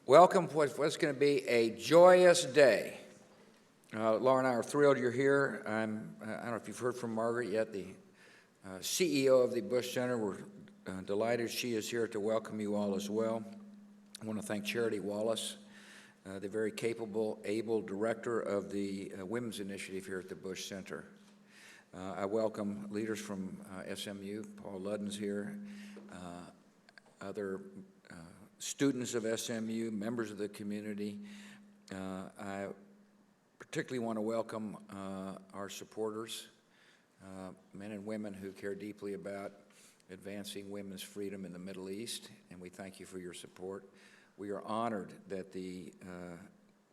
Welcome to what's going to be a joyous day. Laura and I are thrilled you're here. I don't know if you've heard from Margaret yet, the CEO of the Bush Center. We're delighted she is here to welcome you all as well. I want to thank Charity Wallace, the very capable, able director of the Women's Initiative here at the Bush Center. I welcome leaders from SMU. Paul Ludden's here, other students of SMU, members of the community. I particularly want to welcome our supporters, men and women who care deeply about advancing women's freedom in the Middle East, and we thank you for your support. We are honored that the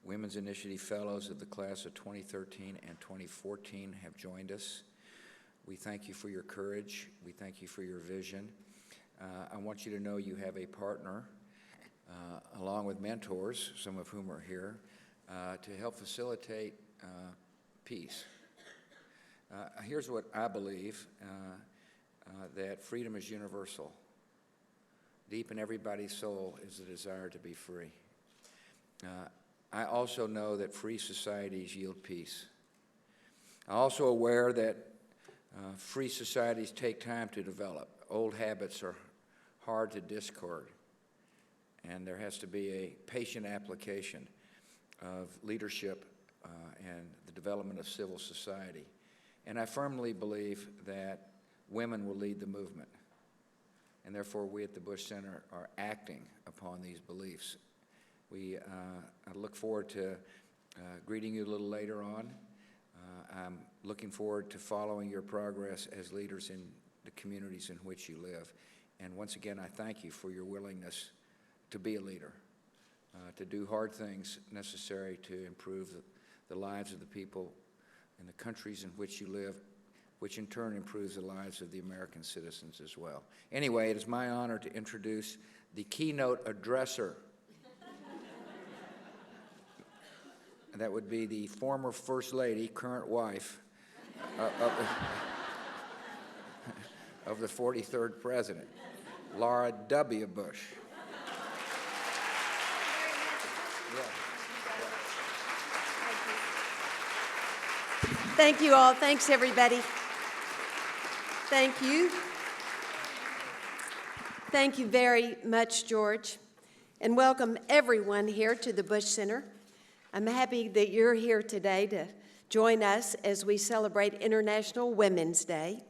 Women's Initiative Fellows of the class of 2013 and 2014 have joined us. We thank you for your courage. We thank you for your vision. I want you to know you have a partner, along with mentors, some of whom are here, to help facilitate peace. Here's what I believe, that freedom is universal. Deep in everybody's soul is the desire to be free. I also know that free societies yield peace. I'm also aware that free societies take time to develop. Old habits are hard to discard, and there has to be a patient application of leadership and the development of civil society. And I firmly believe that women will lead the movement, and therefore we at the Bush Center are acting upon these beliefs. I look forward to greeting you a little later on. I'm looking forward to following your progress as leaders in the communities in which you live. And once again, I thank you for your willingness to be a leader, to do hard things necessary to improve the lives of the people in the countries in which you live, which in turn improves the lives of the American citizens as well. Anyway, it is my honor to introduce the keynote addresser. And that would be the former First Lady, current wife, of the 43rd President, Laura W. Bush. Thank you all. Thanks, everybody. Thank you. Thank you very much, George. And welcome everyone here to the Bush Center. I'm happy that you're here today to join us as we celebrate International Women's Day.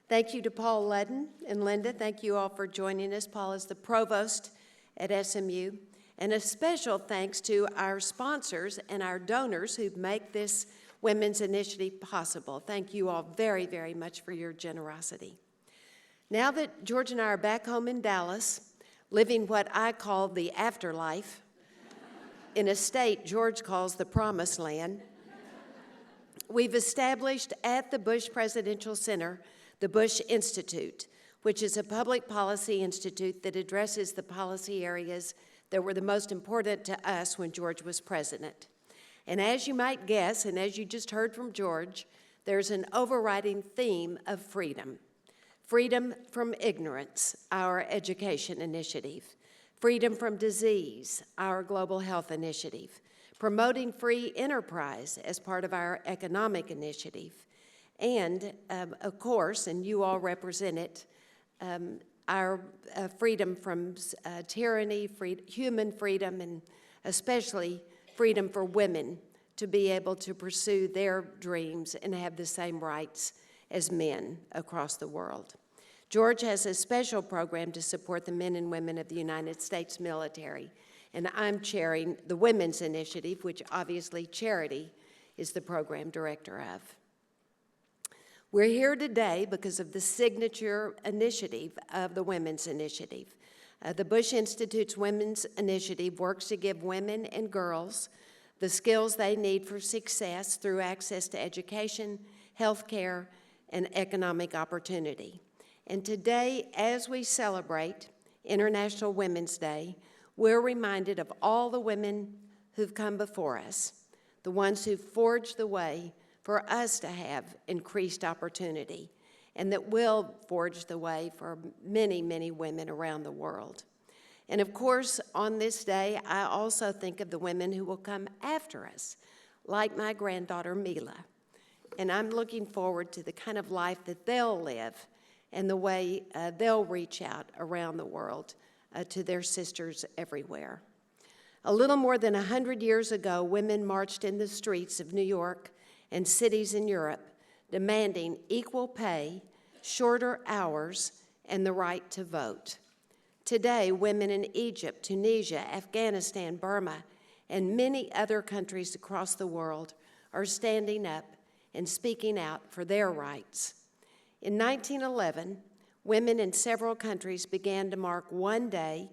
Thank you to Paul Ludden and Linda. Thank you all for joining us. Paul is the provost at SMU. And a special thanks to our sponsors and our donors who make this Women's Initiative possible. Thank you all very, very much for your generosity. Now that George and I are back home in Dallas, living what I call the afterlife, in a state George calls the Promised Land, we've established at the Bush Presidential Center the Bush Institute, which is a public policy institute that addresses the policy areas that were the most important to us when George was president. And as you might guess, and as you just heard from George, there's an overriding theme of freedom. Freedom from ignorance, our education initiative. Freedom from disease, our global health initiative. Promoting free enterprise as part of our economic initiative. And, of course, and you all represent it, our freedom from tyranny, human freedom, and especially freedom for women to be able to pursue their dreams and have the same rights as men across the world. George has a special program to support the men and women of the United States military, and I'm chairing the Women's Initiative, which obviously Charity is the program director of. We're here today because of the signature initiative of the Women's Initiative. The Bush Institute's Women's Initiative works to give women and girls the skills they need for success through access to education, health care, and economic opportunity. And today, as we celebrate International Women's Day, we're reminded of all the women who've come before us, the ones who've forged the way for us to have increased opportunity, and that will forge the way for many, many women around the world. And of course, on this day, I also think of the women who will come after us, like my granddaughter, Mila. And I'm looking forward to the kind of life that they'll live and the way they'll reach out around the world to their sisters everywhere. A little more than 100 years ago, women marched in the streets of New York and cities in Europe, demanding equal pay, shorter hours, and the right to vote. Today, women in Egypt, Tunisia, Afghanistan, Burma, and many other countries across the world are standing up and speaking out for their rights. In 1911, women in several countries began to mark one day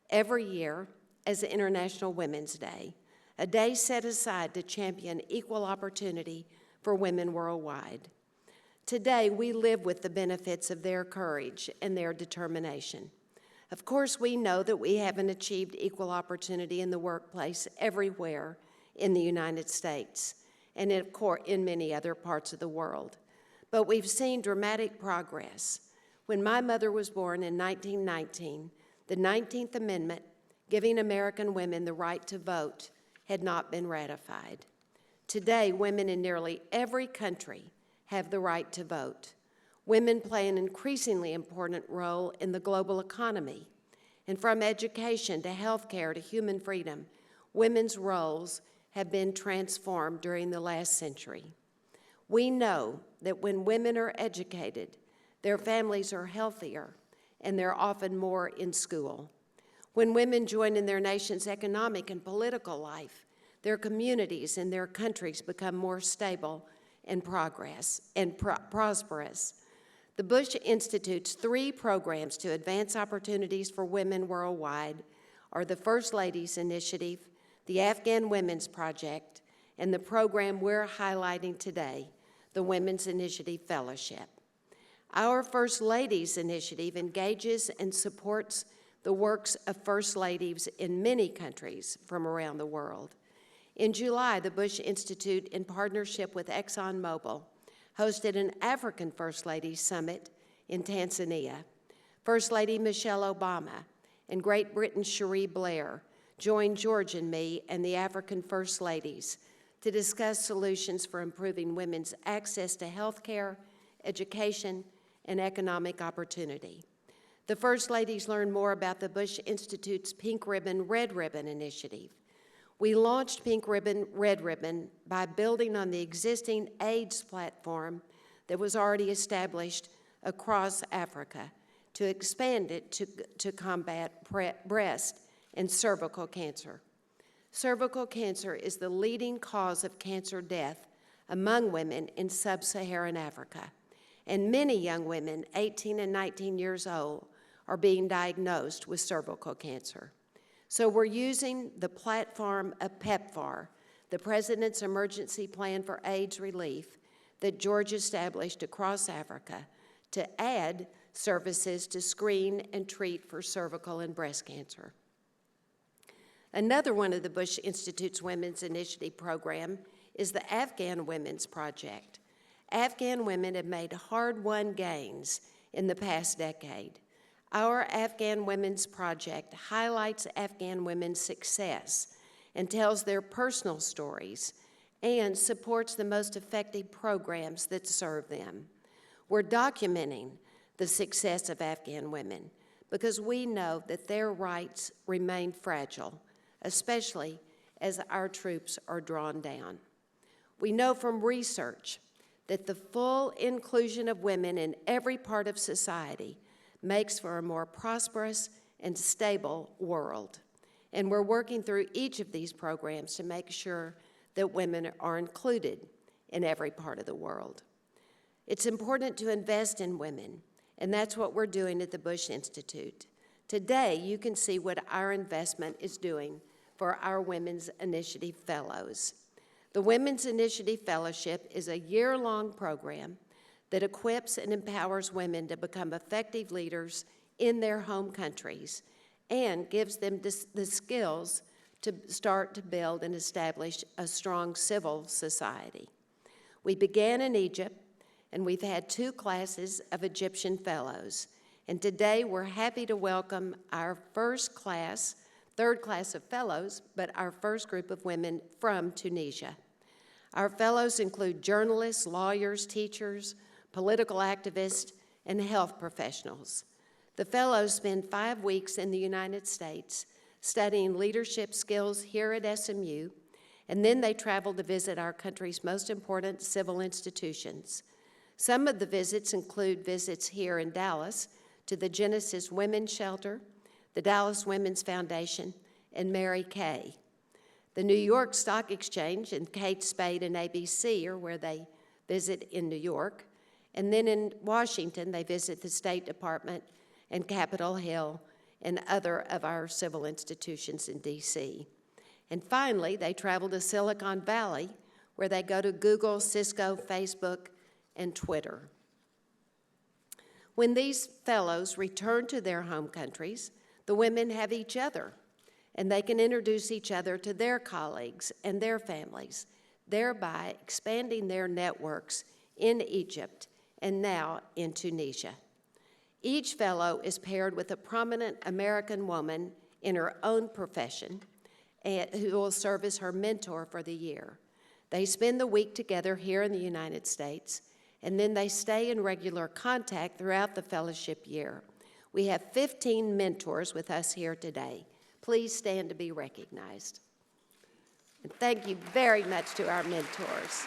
every year as International Women's Day, a day set aside to champion equal opportunity for women worldwide. Today, we live with the benefits of their courage and their determination. Of course, we know that we haven't achieved equal opportunity in the workplace everywhere in the United States and in many other parts of the world. But we've seen dramatic progress. When my mother was born in 1919, the 19th Amendment, giving American women the right to vote, had not been ratified. Today, women in nearly every country have the right to vote. Women play an increasingly important role in the global economy. And from education to healthcare to human freedom, women's roles have been transformed during the last century. We know that when women are educated, their families are healthier and they're often more in school. When women join in their nation's economic and political life, their communities and their countries become more stable and prosperous. The Bush Institute's 3 programs to advance opportunities for women worldwide are the First Ladies Initiative, the Afghan Women's Project, and the program we're highlighting today, the Women's Initiative Fellowship. Our First Ladies Initiative engages and supports the works of First Ladies in many countries from around the world. In July, the Bush Institute, in partnership with ExxonMobil, hosted an African First Ladies Summit in Tanzania. First Lady Michelle Obama and Great Britain's Cherie Blair joined George and me and the African First Ladies to discuss solutions for improving women's access to health care, education, and economic opportunity. The First Ladies learned more about the Bush Institute's Pink Ribbon, Red Ribbon initiative. We launched Pink Ribbon, Red Ribbon by building on the existing AIDS platform that was already established across Africa to expand it to combat breast and cervical cancer. Cervical cancer is the leading cause of cancer death among women in sub-Saharan Africa, and many young women, 18 and 19 years old, are being diagnosed with cervical cancer. So we're using the platform of PEPFAR, the President's Emergency Plan for AIDS Relief, that George established across Africa to add services to screen and treat for cervical and breast cancer. Another one of the Bush Institute's Women's Initiative program is the Afghan Women's Project. Afghan women have made hard-won gains in the past decade. Our Afghan Women's Project highlights Afghan women's success and tells their personal stories and supports the most effective programs that serve them. We're documenting the success of Afghan women because we know that their rights remain fragile, especially as our troops are drawn down. We know from research that the full inclusion of women in every part of society makes for a more prosperous and stable world. And we're working through each of these programs to make sure that women are included in every part of the world. It's important to invest in women, and that's what we're doing at the Bush Institute. Today, you can see what our investment is doing for our Women's Initiative Fellows. The Women's Initiative Fellowship is a year-long program that equips and empowers women to become effective leaders in their home countries and gives them the skills to start to build and establish a strong civil society. We began in Egypt, and we've had 2 classes of Egyptian fellows, And today we're happy to welcome our first class, third class of fellows, but our first group of women from Tunisia. Our fellows include journalists, lawyers, teachers, political activists, and health professionals. The fellows spend 5 weeks in the United States studying leadership skills here at SMU, and then they travel to visit our country's most important civil institutions. Some of the visits include visits here in Dallas to the Genesis Women's Shelter, the Dallas Women's Foundation, and Mary Kay. The New York Stock Exchange and Kate Spade and ABC are where they visit in New York. And then in Washington, they visit the State Department and Capitol Hill and other of our civil institutions in D.C. And finally, they travel to Silicon Valley, where they go to Google, Cisco, Facebook, and Twitter. When these fellows return to their home countries, the women have each other, and they can introduce each other to their colleagues and their families, thereby expanding their networks in Egypt and now in Tunisia. Each fellow is paired with a prominent American woman in her own profession who will serve as her mentor for the year. They spend the week together here in the United States, and then they stay in regular contact throughout the fellowship year. We have 15 mentors with us here today. Please stand to be recognized. And thank you very much to our mentors.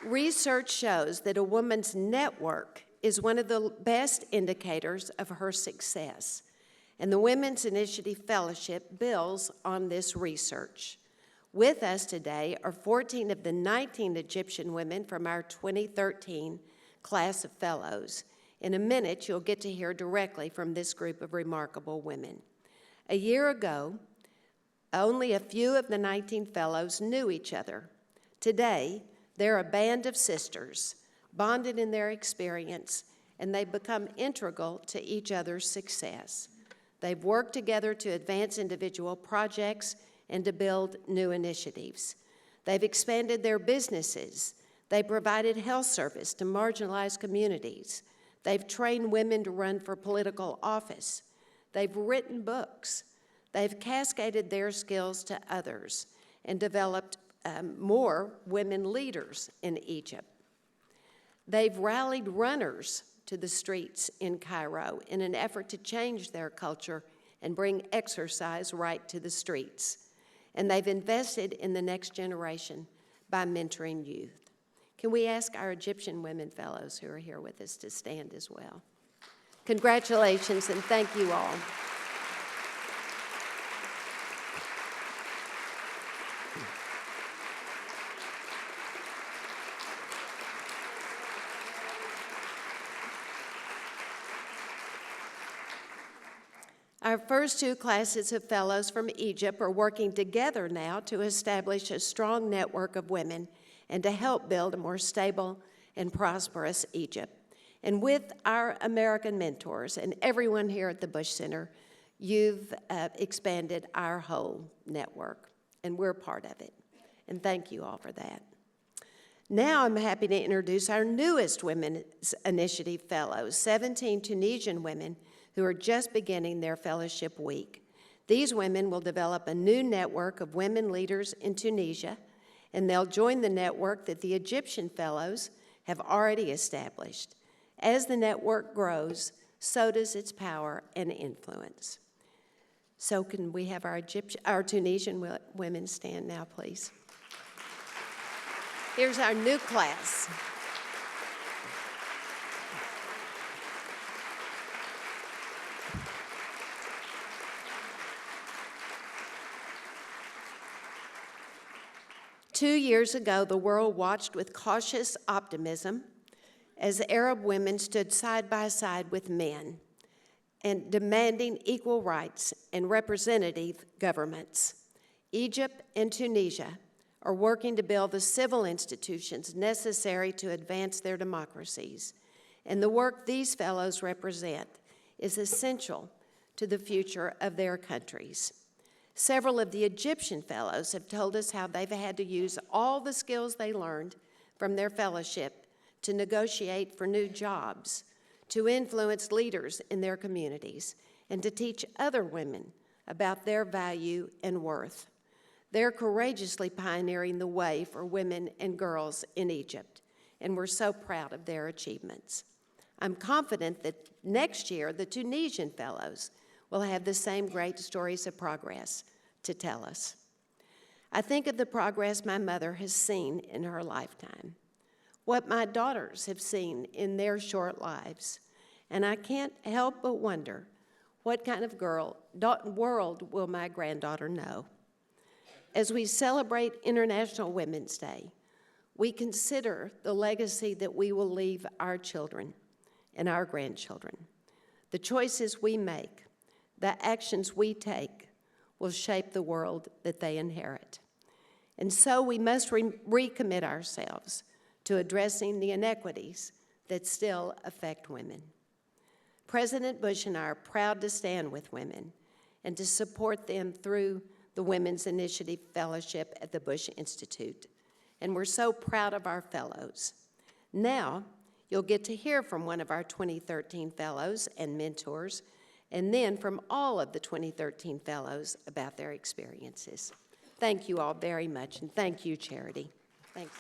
Research shows that a woman's network is one of the best indicators of her success, and the Women's Initiative Fellowship builds on this research. With us today are 14 of the 19 Egyptian women from our 2013 class of fellows. In a minute, you'll get to hear directly from this group of remarkable women. A year ago, only a few of the 19 fellows knew each other. Today, they're a band of sisters, bonded in their experience, and they've become integral to each other's success. They've worked together to advance individual projects and to build new initiatives. They've expanded their businesses. They provided health service to marginalized communities. They've trained women to run for political office. They've written books. They've cascaded their skills to others and developed more women leaders in Egypt. They've rallied runners to the streets in Cairo in an effort to change their culture and bring exercise right to the streets. And they've invested in the next generation by mentoring youth. Can we ask our Egyptian women fellows who are here with us to stand as well? Congratulations, and thank you all. Our first two classes of fellows from Egypt are working together now to establish a strong network of women and to help build a more stable and prosperous Egypt. And with our American mentors and everyone here at the Bush Center, you've expanded our whole network, and we're part of it. And thank you all for that. Now I'm happy to introduce our newest Women's Initiative Fellows, 17 Tunisian women who are just beginning their fellowship week. These women will develop a new network of women leaders in Tunisia, and they'll join the network that the Egyptian fellows have already established. As the network grows, so does its power and influence. So can we have our Tunisian women stand now, please? Here's our new class. Two years ago, the world watched with cautious optimism as Arab women stood side by side with men and demanding equal rights and representative governments. Egypt and Tunisia are working to build the civil institutions necessary to advance their democracies, and the work these fellows represent is essential to the future of their countries. Several of the Egyptian fellows have told us how they've had to use all the skills they learned from their fellowship to negotiate for new jobs, to influence leaders in their communities, and to teach other women about their value and worth. They're courageously pioneering the way for women and girls in Egypt, and we're so proud of their achievements. I'm confident that next year the Tunisian fellows will have the same great stories of progress to tell us. I think of the progress my mother has seen in her lifetime, what my daughters have seen in their short lives, and I can't help but wonder, what kind of world will my granddaughter know? As we celebrate International Women's Day, we consider the legacy that we will leave our children and our grandchildren. The choices we make, the actions we take, will shape the world that they inherit. And so we must recommit ourselves to addressing the inequities that still affect women. President Bush and I are proud to stand with women and to support them through the Women's Initiative Fellowship at the Bush Institute. And we're so proud of our fellows. Now, you'll get to hear from one of our 2013 fellows and mentors, and then from all of the 2013 fellows about their experiences. Thank you all very much, and thank you, Charity. Thanks.